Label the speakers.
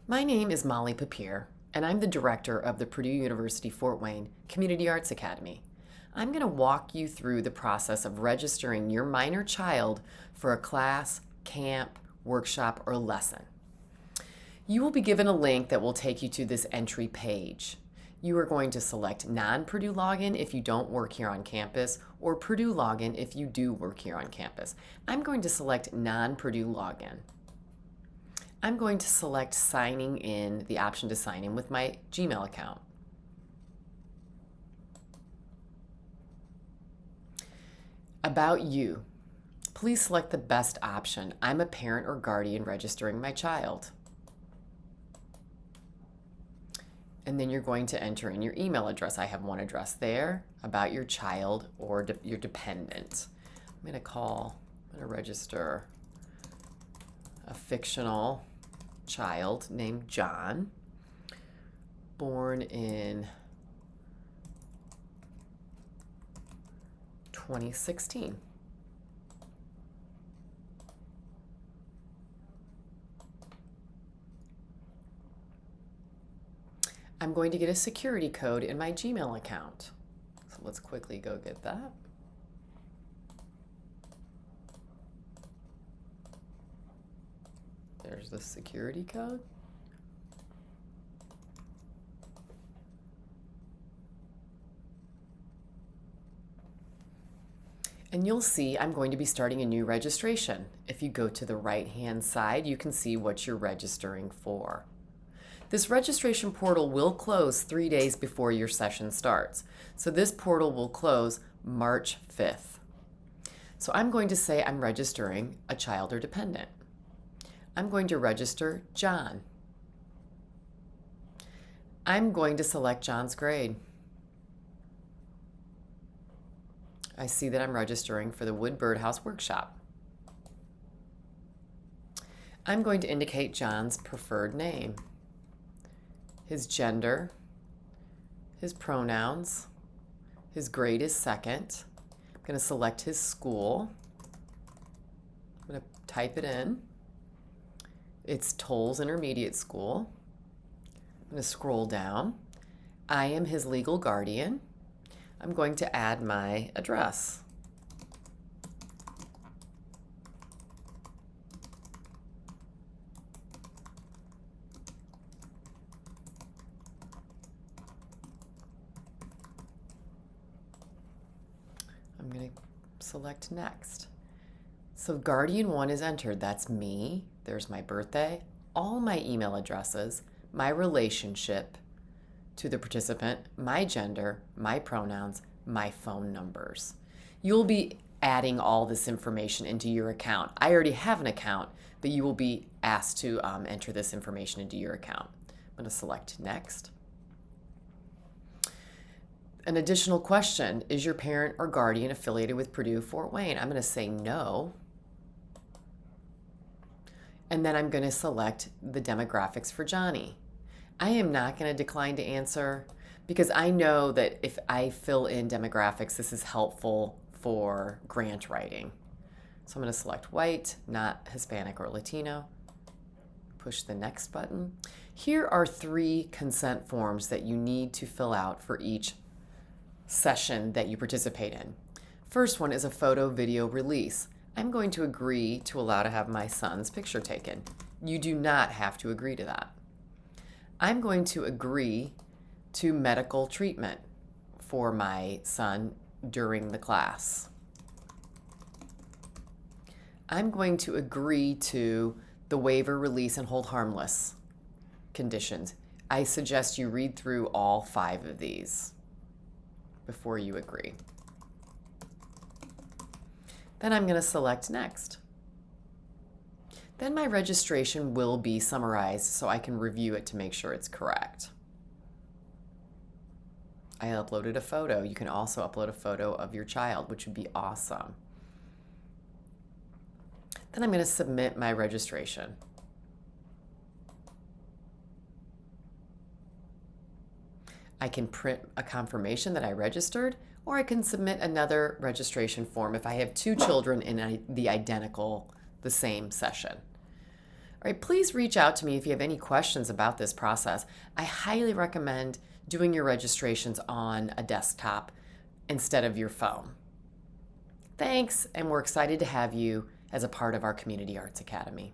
Speaker 1: My name is Molly Papier, and I'm the director of the Purdue University Fort Wayne Community Arts Academy. I'm going to walk you through the process of registering your minor child for a class, camp, workshop, or lesson. You will be given a link that will take you to this entry page. You are going to select non-Purdue login if you don't work here on campus, or Purdue login if you do work here on campus. I'm going to select non-Purdue login. I'm going to select signing in, the option to sign in with my Gmail account. About you. Please select the best option. I'm a parent or guardian registering my child. And then you're going to enter in your email address. I have one address there, about your child or your dependent. I'm going to register a fictional child named John, born in 2016. I'm going to get a security code in my Gmail account. So let's quickly go get that. There's the security code. And you'll see I'm going to be starting a new registration. If you go to the right-hand side, you can see what you're registering for. This registration portal will close 3 days before your session starts. So this portal will close March 5th. So I'm going to say I'm registering a child or dependent. I'm going to register John. I'm going to select John's grade. I see that I'm registering for the Wood Birdhouse Workshop. I'm going to indicate John's preferred name, his gender, his pronouns, his grade is second. I'm going to select his school. I'm going to type it in. It's Tolles Intermediate School. I'm going to scroll down. I am his legal guardian. I'm going to add my address. I'm going to select next. So Guardian 1 is entered. That's me. There's my birthday, all my email addresses, my relationship to the participant, my gender, my pronouns, my phone numbers. You'll be adding all this information into your account. I already have an account, but you will be asked to enter this information into your account. I'm going to select next. An additional question, is your parent or guardian affiliated with Purdue Fort Wayne? I'm going to say no. And then I'm going to select the demographics for Johnny. I am not going to decline to answer because I know that if I fill in demographics, this is helpful for grant writing. So I'm going to select white, not Hispanic or Latino. Push the next button. Here are 3 consent forms that you need to fill out for each session that you participate in. First one is a photo video release. I'm going to agree to allow to have my son's picture taken. You do not have to agree to that. I'm going to agree to medical treatment for my son during the class. I'm going to agree to the waiver, release, and hold harmless conditions. I suggest you read through all 5 of these before you agree. Then I'm going to select next. Then my registration will be summarized so I can review it to make sure it's correct. I uploaded a photo. You can also upload a photo of your child, which would be awesome. Then I'm going to submit my registration. I can print a confirmation that I registered, or I can submit another registration form if I have 2 children in the same session. right, please reach out to me if you have any questions about this process. I highly recommend doing your registrations on a desktop instead of your phone. Thanks, and we're excited to have you as a part of our Community Arts Academy.